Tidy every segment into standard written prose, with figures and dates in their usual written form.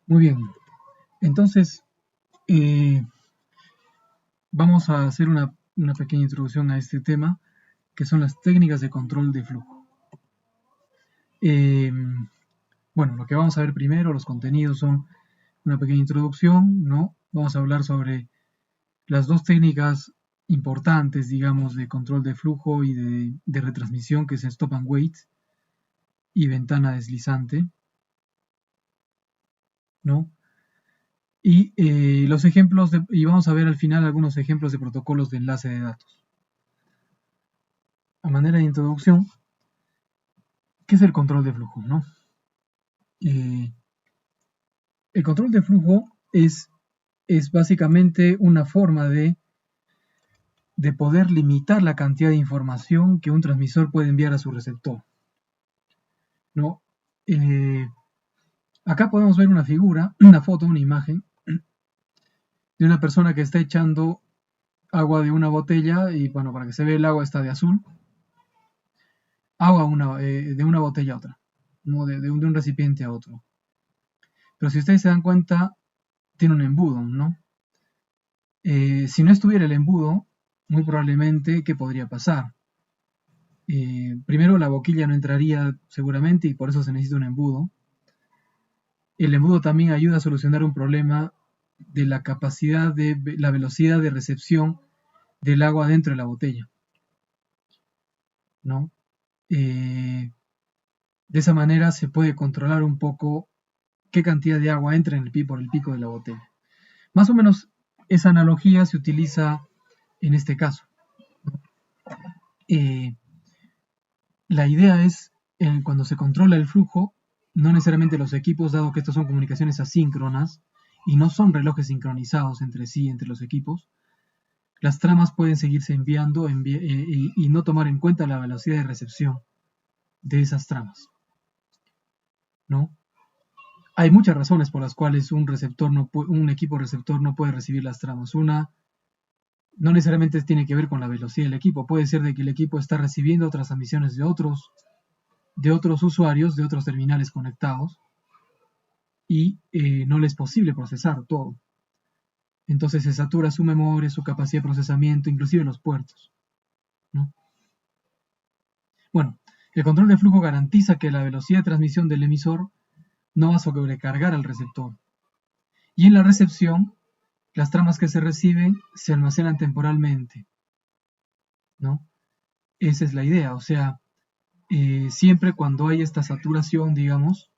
Muy bien, entonces eh, vamos a hacer una pequeña introducción a este tema, que son las técnicas de control de flujo. Eh, bueno, lo que vamos a ver primero, los contenidos son una pequeña introducción, ¿no? Vamos a hablar sobre las dos técnicas importantes, digamos, de control de flujo y de retransmisión, que es stop and wait y ventana deslizante, ¿no? Los ejemplos, y vamos a ver al final algunos ejemplos de protocolos de enlace de datos. A manera de introducción, ¿qué es el control de flujo? ¿No? Eh, el control de flujo es básicamente una forma de poder limitar la cantidad de información que un transmisor puede enviar a su receptor, ¿no? Eh, Acá podemos ver una figura, una foto, una imagen de una persona que está echando agua de una botella y, bueno, para que se vea el agua está de azul, agua de una botella a otra, ¿no? De un recipiente a otro. Pero si ustedes se dan cuenta, tiene un embudo, ¿no? Si no estuviera el embudo, muy probablemente, ¿qué podría pasar? Primero, la boquilla no entraría seguramente y por eso se necesita un embudo. El embudo también ayuda a solucionar un problema de la capacidad de la velocidad de recepción del agua dentro de la botella, ¿no? De esa manera se puede controlar un poco qué cantidad de agua entra por el pico de la botella. Más o menos esa analogía se utiliza en este caso, ¿no? Eh, La idea es, cuando se controla el flujo, no necesariamente los equipos, dado que estas son comunicaciones asíncronas y no son relojes sincronizados entre sí, entre los equipos, las tramas pueden seguirse enviando y no tomar en cuenta la velocidad de recepción de esas tramas, ¿no? Hay muchas razones por las cuales un equipo receptor no puede recibir las tramas. Una no necesariamente tiene que ver con la velocidad del equipo, puede ser de que el equipo está recibiendo otras transmisiones de otros usuarios, de otros terminales conectados, y no le es posible procesar todo. Entonces se satura su memoria, su capacidad de procesamiento, inclusive los puertos, ¿no? Bueno, el control de flujo garantiza que la velocidad de transmisión del emisor no va a sobrecargar al receptor. Y en la recepción, las tramas que se reciben se almacenan temporalmente, ¿no? Esa es la idea, o sea, siempre cuando hay esta saturación, digamos,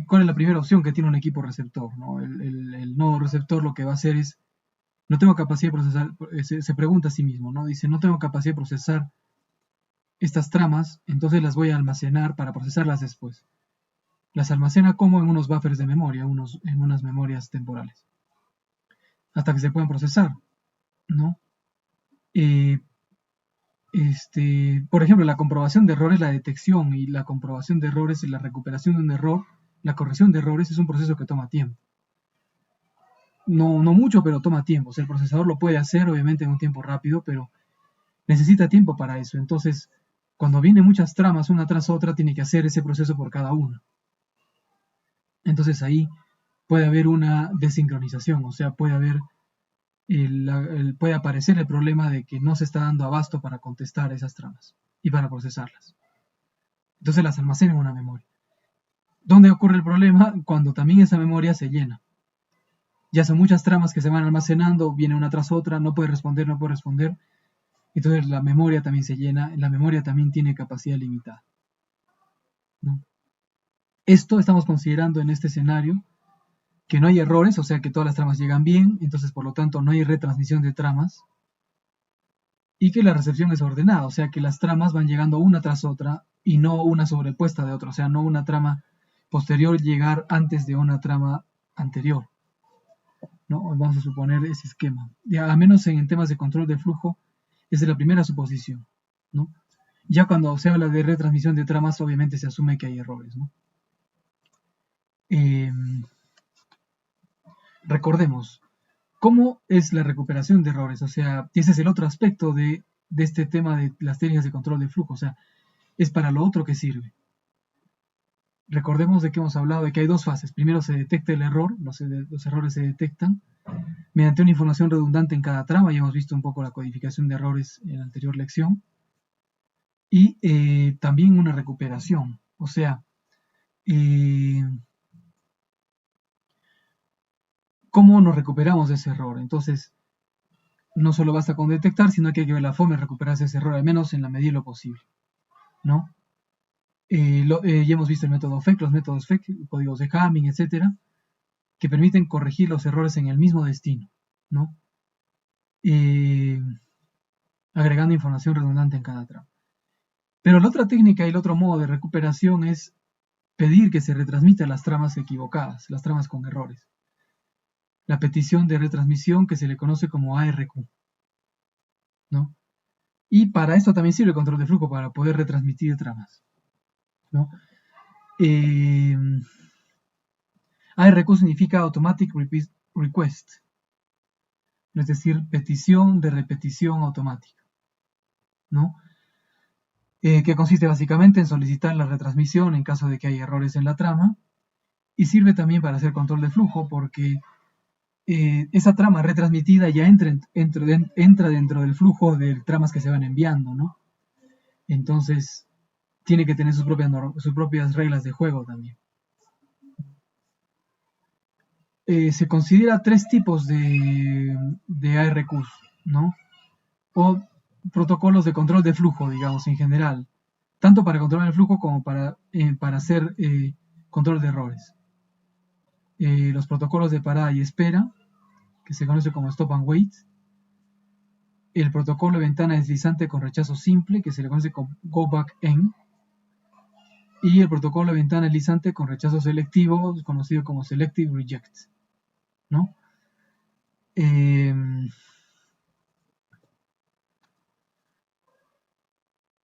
¿cuál es la primera opción que tiene un equipo receptor? ¿No? El nodo receptor lo que va a hacer es, no tengo capacidad de procesar, se pregunta a sí mismo, ¿no? Dice, no tengo capacidad de procesar estas tramas, entonces las voy a almacenar para procesarlas después. Las almacena como en unos buffers de memoria, en unas memorias temporales, hasta que se puedan procesar, ¿no? Eh, por ejemplo, la comprobación de errores, la detección y la comprobación de errores y la recuperación de un error, la corrección de errores es un proceso que toma tiempo. No mucho, pero toma tiempo. O sea, el procesador lo puede hacer, obviamente, en un tiempo rápido, pero necesita tiempo para eso. Entonces, cuando vienen muchas tramas una tras otra, tiene que hacer ese proceso por cada una. Entonces ahí puede haber una desincronización, o sea, puede aparecer el problema de que no se está dando abasto para contestar esas tramas y para procesarlas. Entonces las almacena en una memoria. ¿Dónde ocurre el problema? Cuando también esa memoria se llena. Ya son muchas tramas que se van almacenando, viene una tras otra, no puede responder, no puede responder. Entonces la memoria también se llena, la memoria también tiene capacidad limitada, ¿no? Esto estamos considerando en este escenario que no hay errores, o sea que todas las tramas llegan bien, entonces por lo tanto no hay retransmisión de tramas, y que la recepción es ordenada, o sea que las tramas van llegando una tras otra y no una sobrepuesta de otra, o sea, no una trama posterior llegar antes de una trama anterior, ¿no? Vamos a suponer ese esquema. Ya, al menos en temas de control de flujo, esa es la primera suposición, ¿no? Ya cuando se habla de retransmisión de tramas, obviamente se asume que hay errores, ¿no? Eh, Recordemos, ¿cómo es la recuperación de errores? O sea, ese es el otro aspecto de este tema de las técnicas de control de flujo, o sea, es para lo otro que sirve. Recordemos de que hemos hablado de que hay dos fases. Primero se detecta el error, los errores se detectan mediante una información redundante en cada trama. Ya hemos visto un poco la codificación de errores en la anterior lección. Y también una recuperación. O sea, ¿cómo nos recuperamos de ese error? Entonces, no solo basta con detectar, sino que hay que ver la forma de recuperarse ese error, al menos en la medida de lo posible, ¿no? Ya hemos visto el método FEC, los métodos FEC, códigos de Hamming, etcétera, que permiten corregir los errores en el mismo destino, ¿no? Agregando información redundante en cada trama. Pero la otra técnica y el otro modo de recuperación es pedir que se retransmitan las tramas equivocadas, las tramas con errores. La petición de retransmisión que se le conoce como ARQ, ¿no? Y para esto también sirve el control de flujo, para poder retransmitir tramas, ¿no? ARQ significa Automatic Repeat Request, es decir, petición de repetición automática, ¿no? Que consiste básicamente en solicitar la retransmisión en caso de que haya errores en la trama, y sirve también para hacer control de flujo, porque esa trama retransmitida ya entra dentro del flujo de tramas que se van enviando, ¿no? Entonces, tiene que tener sus propias reglas de juego también. Se considera tres tipos de ARQs, ¿no? O protocolos de control de flujo, digamos, en general, tanto para controlar el flujo como para hacer control de errores. Los protocolos de parada y espera, que se conoce como stop and wait, el protocolo de ventana deslizante con rechazo simple, que se le conoce como go back n, y el protocolo de ventana deslizante con rechazo selectivo, conocido como selective reject, ¿no?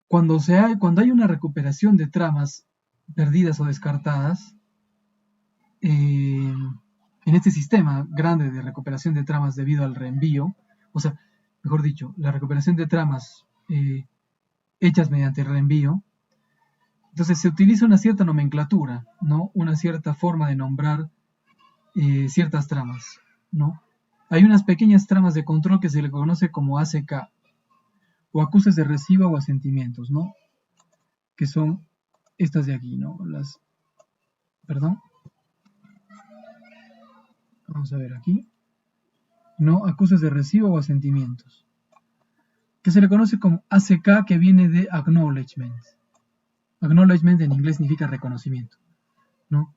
Cuando hay una recuperación de tramas perdidas o descartadas, en este sistema grande de recuperación de tramas debido al reenvío, o sea, mejor dicho, la recuperación de tramas hechas mediante reenvío, entonces se utiliza una cierta nomenclatura, ¿no? Una cierta forma de nombrar ciertas tramas, ¿no? Hay unas pequeñas tramas de control que se le conoce como ACK, o acuses de recibo o asentimientos, ¿no? Que son estas de aquí, ¿no? Perdón. Vamos a ver aquí. ¿No? Acuses de recibo o asentimientos. Que se le conoce como ACK, que viene de acknowledgement. Acknowledgement en inglés significa reconocimiento, ¿no?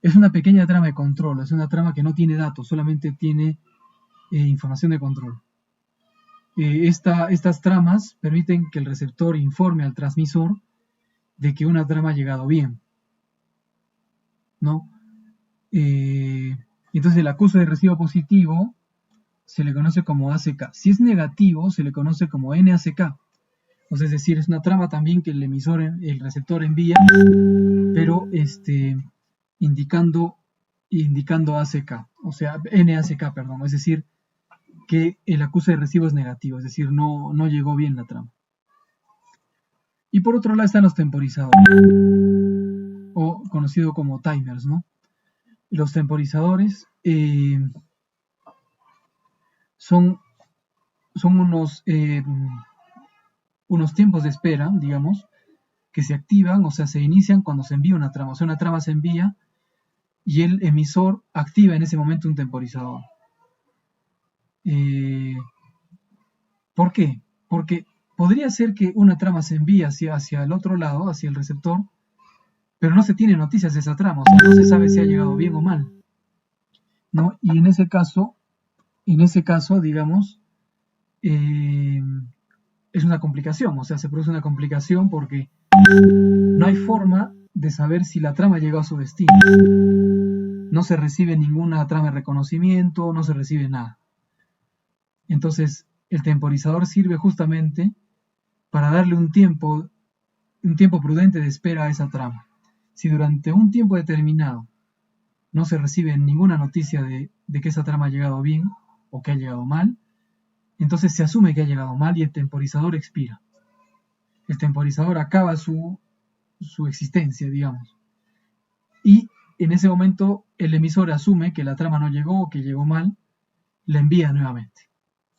Es una pequeña trama de control, es una trama que no tiene datos, solamente tiene información de control. Estas tramas permiten que el receptor informe al transmisor de que una trama ha llegado bien, ¿no? Entonces el acuse de recibo positivo se le conoce como ACK. Si es negativo, se le conoce como NACK. O sea, es decir, es una trama también que el receptor envía, pero indicando ACK, o sea, NACK, perdón, es decir, que el acuse de recibo es negativo, es decir, no llegó bien la trama. Y por otro lado están los temporizadores, o conocido como timers, ¿no? Los temporizadores son unos tiempos de espera, digamos, que se activan, o sea, se inician cuando se envía una trama. O sea, una trama se envía y el emisor activa en ese momento un temporizador. ¿Por qué? Porque podría ser que una trama se envíe hacia el otro lado, hacia el receptor, pero no se tiene noticias de esa trama, o sea, no se sabe si ha llegado bien o mal, ¿no? Y en ese caso, digamos, es una complicación, o sea, se produce una complicación porque no hay forma de saber si la trama llegó a su destino. No se recibe ninguna trama de reconocimiento, no se recibe nada. Entonces, el temporizador sirve justamente para darle un tiempo prudente de espera a esa trama. Si durante un tiempo determinado no se recibe ninguna noticia de que esa trama ha llegado bien o que ha llegado mal, entonces se asume que ha llegado mal y el temporizador expira. El temporizador acaba su existencia, digamos. y en ese momento el emisor asume que la trama no llegó o que llegó mal, la envía nuevamente,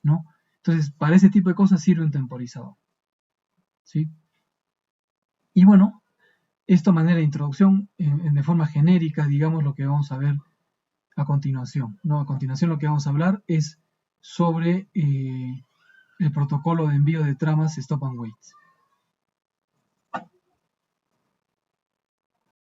¿no? Entonces, para ese tipo de cosas sirve un temporizador, ¿sí? Y bueno, esto a manera de introducción, de forma genérica, digamos lo que vamos a ver a continuación, ¿no? A continuación lo que vamos a hablar es sobre el protocolo de envío de tramas Stop and Wait.